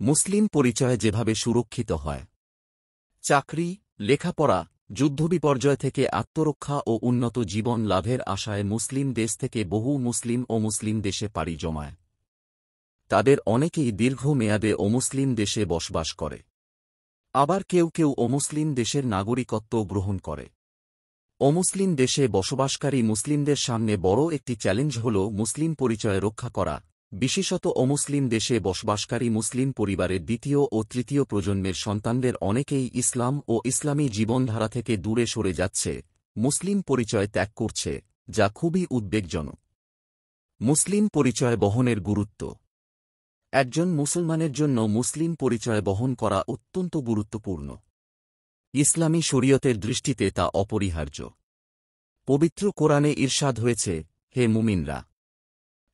মুসলিম পরিচয় যেভাবে সুরক্ষিত হয়। চাকরি, লেখাপড়া, যুদ্ধবিপর্যয় থেকে আত্মরক্ষা ও উন্নত জীবন লাভের আশায় মুসলিম দেশ থেকে বহু মুসলিম অমুসলিম দেশে পাড়ি জমায়। তাদের অনেকেই দীর্ঘ মেয়াদে অমুসলিম দেশে বসবাস করে। আবার কেউ কেউ অমুসলিম দেশের নাগরিকত্ব গ্রহণ করে। অমুসলিম দেশে বসবাসকারী মুসলিমদের সামনে বড় একটি চ্যালেঞ্জ হল মুসলিম পরিচয় রক্ষা করা, বিশেষত অমুসলিম দেশে বসবাসকারী মুসলিম পরিবারের দ্বিতীয় ও তৃতীয় প্রজন্মের সন্তানদের অনেকেই ইসলাম ও ইসলামী জীবনধারা থেকে দূরে সরে যাচ্ছে, মুসলিম পরিচয় ত্যাগ করছে, যা খুবই উদ্বেগজনক। মুসলিম পরিচয় বহনের গুরুত্ব। একজন মুসলমানের জন্য মুসলিম পরিচয় বহন করা অত্যন্ত গুরুত্বপূর্ণ। ইসলামী শরীয়তের দৃষ্টিতে তা অপরিহার্য। পবিত্র কোরআনে ইরশাদ হয়েছে, হে মুমিনরা!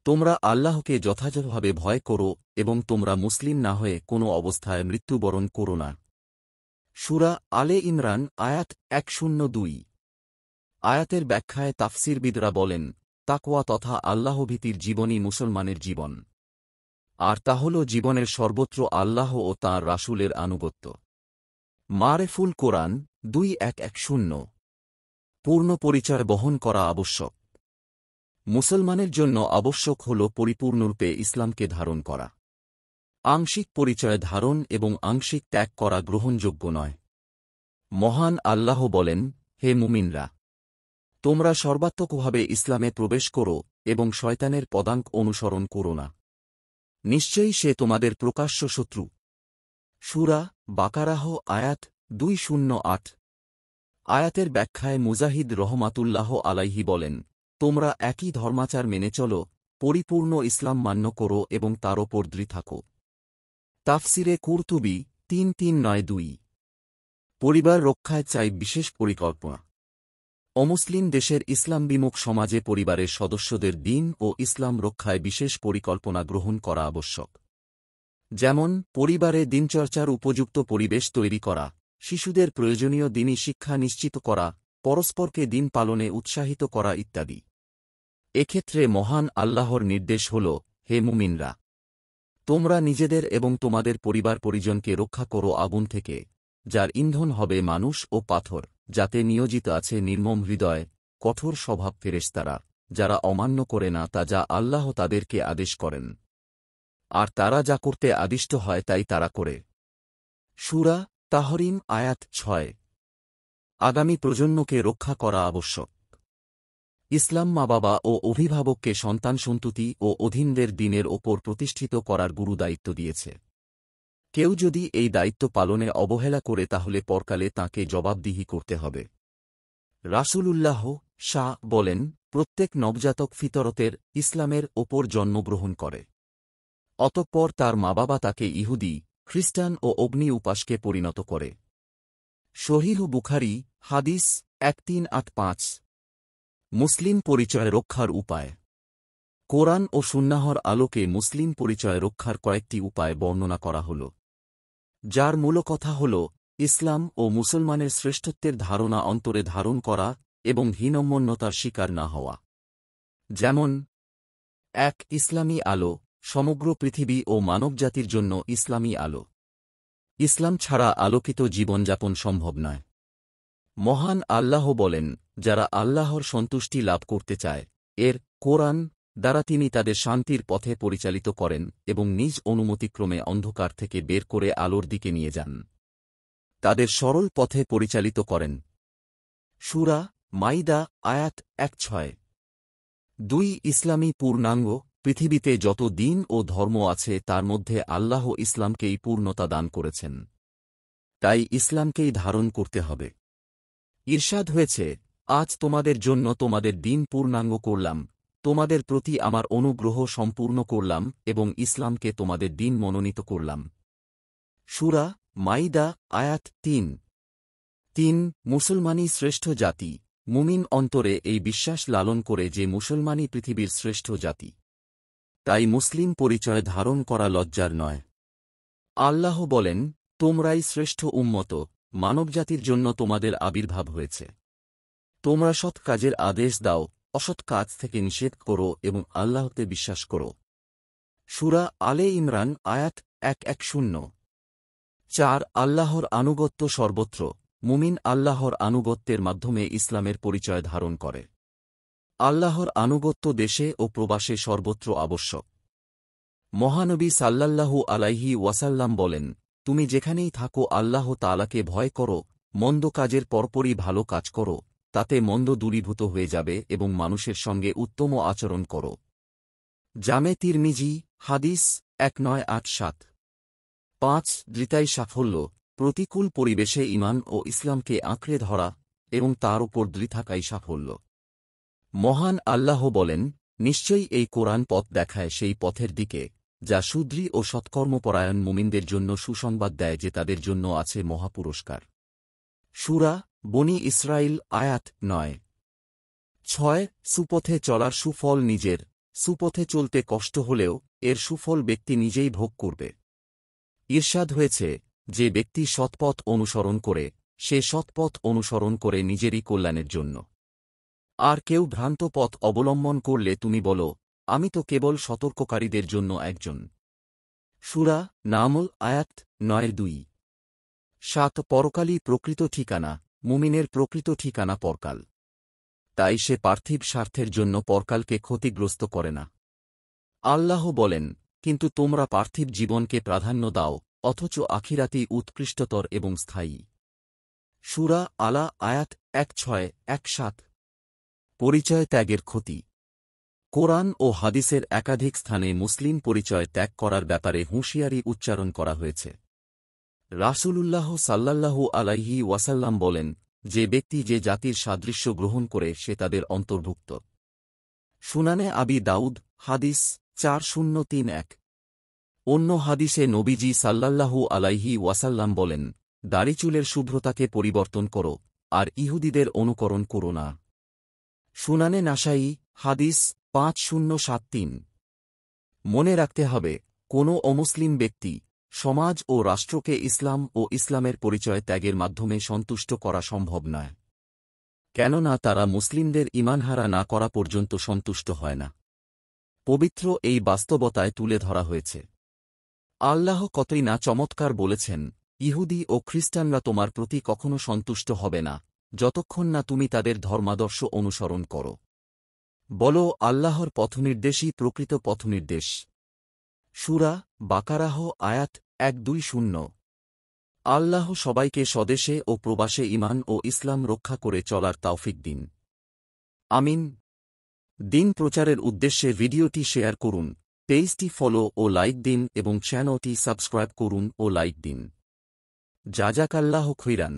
তোমরা আল্লাহকে যথাযথভাবে ভয় করো এবং তোমরা মুসলিম না হয়ে কোনো অবস্থায় মৃত্যুবরণ করো না। সূরা আলে ইমরান আয়াত 102। আয়াতের ব্যাখ্যায় তাফসিরবিদরা বলেন, তাকওয়া তথা আল্লাহভীতির জীবনই মুসলমানের জীবন। আর তা হল জীবনের সর্বত্র আল্লাহ ও তাঁর রাসূলের আনুগত্য। মারেফুল কোরআন 2110। পূর্ণ পরিচয় বহন করা আবশ্যক। মুসলমানের জন্য আবশ্যক হল পরিপূর্ণরূপে ইসলামকে ধারণ করা। আংশিক পরিচয় ধারণ এবং আংশিক ত্যাগ করা গ্রহণযোগ্য নয়। মহান আল্লাহ বলেন, হে মুমিনরা! তোমরা সর্বাত্মকভাবে ইসলামে প্রবেশ করো এবং শয়তানের পদাঙ্ক অনুসরণ করো না। নিশ্চয়ই সে তোমাদের প্রকাশ্য শত্রু। সূরা বাকারাহ আয়াত 208। আয়াতের ব্যাখ্যায় মুজাহিদ রহমাতুল্লাহ আলাইহি বলেন, তোমরা একই ধর্মাচার মেনে চলো, পরিপূর্ণ ইসলাম মান্য করো এবং তার ওপর দৃঢ় থাকো। তাফসিরে কুরতুবী 3392। পরিবার রক্ষায় চাই বিশেষ পরিকল্পনা। অমুসলিম দেশের ইসলাম বিমুখ সমাজে পরিবারের সদস্যদের দ্বীন ও ইসলাম রক্ষায় বিশেষ পরিকল্পনা গ্রহণ করা আবশ্যক। যেমন, পরিবারে দিনচর্চার উপযুক্ত পরিবেশ তৈরি করা, শিশুদের প্রয়োজনীয় দ্বীনী শিক্ষা নিশ্চিত করা, পরস্পরকে দ্বীন পালনে উৎসাহিত করা ইত্যাদি। এক্ষেত্রে মহান আল্লাহর নির্দেশ হল, হে মুমিনরা! তোমরা নিজেদের এবং তোমাদের পরিবার পরিজনকে রক্ষা করো আগুন থেকে, যার ইন্ধন হবে মানুষ ও পাথর, যাতে নিয়োজিত আছে নির্মম হৃদয়, কঠোর স্বভাব ফেরেশতারা, যারা অমান্য করে না তা যা আল্লাহ তাদেরকে আদেশ করেন। আর তারা যা করতে আদিষ্ট হয় তাই তারা করে। সূরা তাহরিম আয়াত 6। আগামী প্রজন্মকে রক্ষা করা আবশ্যক। ইসলাম মা-বাবা ও অভিভাবককে সন্তান সন্ততি ও অধীনদের দ্বীনের ওপর প্রতিষ্ঠিত করার গুরু দায়িত্ব দিয়েছে। কেউ যদি এই দায়িত্ব পালনে অবহেলা করে তাহলে পরকালে তাঁকে জবাবদিহি করতে হবে। রাসূলুল্লাহ শাহ বলেন, প্রত্যেক নবজাতক ফিতরতের ইসলামের ওপর জন্মগ্রহণ করে। অতঃপর তার মা-বাবা তাকে ইহুদি, খ্রিস্টান ও অগ্নি উপাসকে পরিণত করে। সহিহ বুখারী হাদিস 1385। মুসলিম পরিচয় রক্ষার উপায়। কোরআন ও সুন্নাহর আলোকে মুসলিম পরিচয় রক্ষার কয়েকটি উপায় বর্ণনা করা হল, যার মূল কথা হল ইসলাম ও মুসলমানের শ্রেষ্ঠত্বের ধারণা অন্তরে ধারণ করা এবং হীনম্মন্যতার শিকার না হওয়া। যেমন: 1. ইসলামী আলো, সমগ্র পৃথিবী ও মানবজাতির জন্য ইসলামী আলো। ইসলাম ছাড়া আলোকিত জীবনযাপন সম্ভব নয়। মহান আল্লাহ বলেন, যারা আল্লাহর সন্তুষ্টি লাভ করতে চায়, এর কোরআন দ্বারা তিনি তাদের শান্তির পথে পরিচালিত করেন এবং নিজ অনুমতিক্রমে অন্ধকার থেকে বের করে আলোর দিকে নিয়ে যান। তাদের সরল পথে পরিচালিত করেন। সূরা মাইদা আয়াত 16। 2. ইসলামী পূর্ণাঙ্গ, পৃথিবীতে যত দ্বীন ও ধর্ম আছে তার মধ্যে আল্লাহ ইসলামকেই পূর্ণতা দান করেছেন। তাই ইসলামকেই ধারণ করতে হবে। ইরশাদ হয়েছে, আজ তোমাদের জন্য তোমাদের দ্বীন পূর্ণাঙ্গ করলাম, তোমাদের প্রতি আমার অনুগ্রহ সম্পূর্ণ করলাম এবং ইসলামকে তোমাদের দ্বীন মনোনীত করলাম। সূরা মাইদা আয়াত 3। 3. মুসলমানই শ্রেষ্ঠ জাতি, মুমিন অন্তরে এই বিশ্বাস লালন করে যে মুসলমানই পৃথিবীর শ্রেষ্ঠ জাতি। তাই মুসলিম পরিচয় ধারণ করা লজ্জার নয়। আল্লাহ বলেন, তোমরাই শ্রেষ্ঠ উম্মত, মানবজাতির জন্য তোমাদের আবির্ভাব হয়েছে। তোমরা সৎ কাজের আদেশ দাও, অসৎ কাজ থেকে নিষেধ করো এবং আল্লাহতে বিশ্বাস করো। সূরা আলে ইমরান আয়াত 110। 4 আল্লাহর আনুগত্য সর্বত্র। মুমিন আল্লাহর আনুগত্যের মাধ্যমে ইসলামের পরিচয় ধারণ করে। আল্লাহর আনুগত্য দেশে ও প্রবাসে সর্বত্র আবশ্যক। মহানবী সাল্লাল্লাহু আলাইহি ওয়াসাল্লাম বলেন, তুমি যেখানেই থাকো আল্লাহ তাআলাকে ভয় করো, মন্দ কাজের পরপরই ভালো কাজ করো, তাতে মন্দ দূরীভূত হয়ে যাবে এবং মানুষের সঙ্গে উত্তম আচরণ করো। জামে তিরমিজি, হাদিস 1987। 5 দৃতাই সাফল্য। প্রতিকূল পরিবেশে ঈমান ও ইসলামকে আঁকড়ে ধরা এবং তার উপর দৃঢ় থাকাই সাফল্য। মহান আল্লাহ বলেন, নিশ্চয়ই এই কোরআন পথ দেখায় সেই পথের দিকে, যা শুদ্রী ও সৎকর্মপরায়ণ মুমিনদের জন্য সুসংবাদ দেয় যে তাদের জন্য আছে মহাপুরস্কার। সূরা বনী ইসরাইল আয়াত 9। 6 সুপথে চলার সুফল নিজের। সুপথে চলতে কষ্ট হলেও এর সুফল ব্যক্তি নিজেই ভোগ করবে। ঈর্ষাদ হয়েছে, যে ব্যক্তি সৎপথ অনুসরণ করে, সে সৎপথ অনুসরণ করে নিজেরই কল্যাণের জন্য। আর কেউ ভ্রান্ত পথ অবলম্বন করলে তুমি বলো, আমি তো কেবল সতর্ককারীদের জন্য একজন। সূরা নামল আয়াত 9-2। 7 পরকালই প্রকৃত ঠিকানা। মুমিনের প্রকৃত ঠিকানা পরকাল। তাই সে পার্থিব স্বার্থের জন্য পরকালকে ক্ষতিগ্রস্ত করে না। আল্লাহ বলেন, কিন্তু তোমরা পার্থিব জীবনকে প্রাধান্য দাও, অথচ আখিরাতই উৎকৃষ্টতর এবং স্থায়ী। সূরা আলা আয়াত 16-17। পরিচয় ত্যাগের ক্ষতি। কোরআন ও হাদিসের একাধিক স্থানে মুসলিম পরিচয় ত্যাগ করার ব্যাপারে হুঁশিয়ারি উচ্চারণ করা হয়েছে। রাসূলুল্লাহ সাল্লাল্লাহু আলাইহি ওয়াসাল্লাম বলেন, যে ব্যক্তি যে জাতির সাদৃশ্য গ্রহণ করে সে তাদের অন্তর্ভুক্ত। সুনানে আবি দাউদ, হাদিস 4031। অন্য হাদিসে নবীজি সাল্লাল্লাহু আলাইহি ওয়াসাল্লাম বলেন, দাড়িচুলের শুভ্রতাকে পরিবর্তন করো, আর ইহুদিদের অনুকরণ করো না। সুনানে নাসাই, হাদিস 5073। মনে রাখতে হবে, কোনো অমুসলিম ব্যক্তি, সমাজ ও রাষ্ট্রকে ইসলাম ও ইসলামের পরিচয় ত্যাগের মাধ্যমে সন্তুষ্ট করা সম্ভব নয়। কেননা তারা মুসলিমদের ঈমানহারা না করা পর্যন্ত সন্তুষ্ট হয় না। পবিত্র এই বাস্তবতায় তুলে ধরা হয়েছে। আল্লাহ কতই না চমৎকার বলেছেন, ইহুদি ও খ্রিস্টানরা তোমার প্রতি কখনো সন্তুষ্ট হবে না, যতক্ষণ না তুমি তাদের ধর্মাদর্শ অনুসরণ করো। বলো, আল্লাহর পথনির্দেশই প্রকৃত পথনির্দেশ। সূরা বাকারাহ আয়াত 120। আল্লাহ সবাইকে স্বদেশে ও প্রবাসে ঈমান ও ইসলাম রক্ষা করে চলার তৌফিক দিন। আমিন। দিন প্রচারের উদ্দেশ্যে ভিডিওটি শেয়ার করুন, পেজটি ফলো ও লাইক দিন এবং চ্যানেলটি সাবস্ক্রাইব করুন ও লাইক দিন। জাযাকাল্লাহু খাইরান।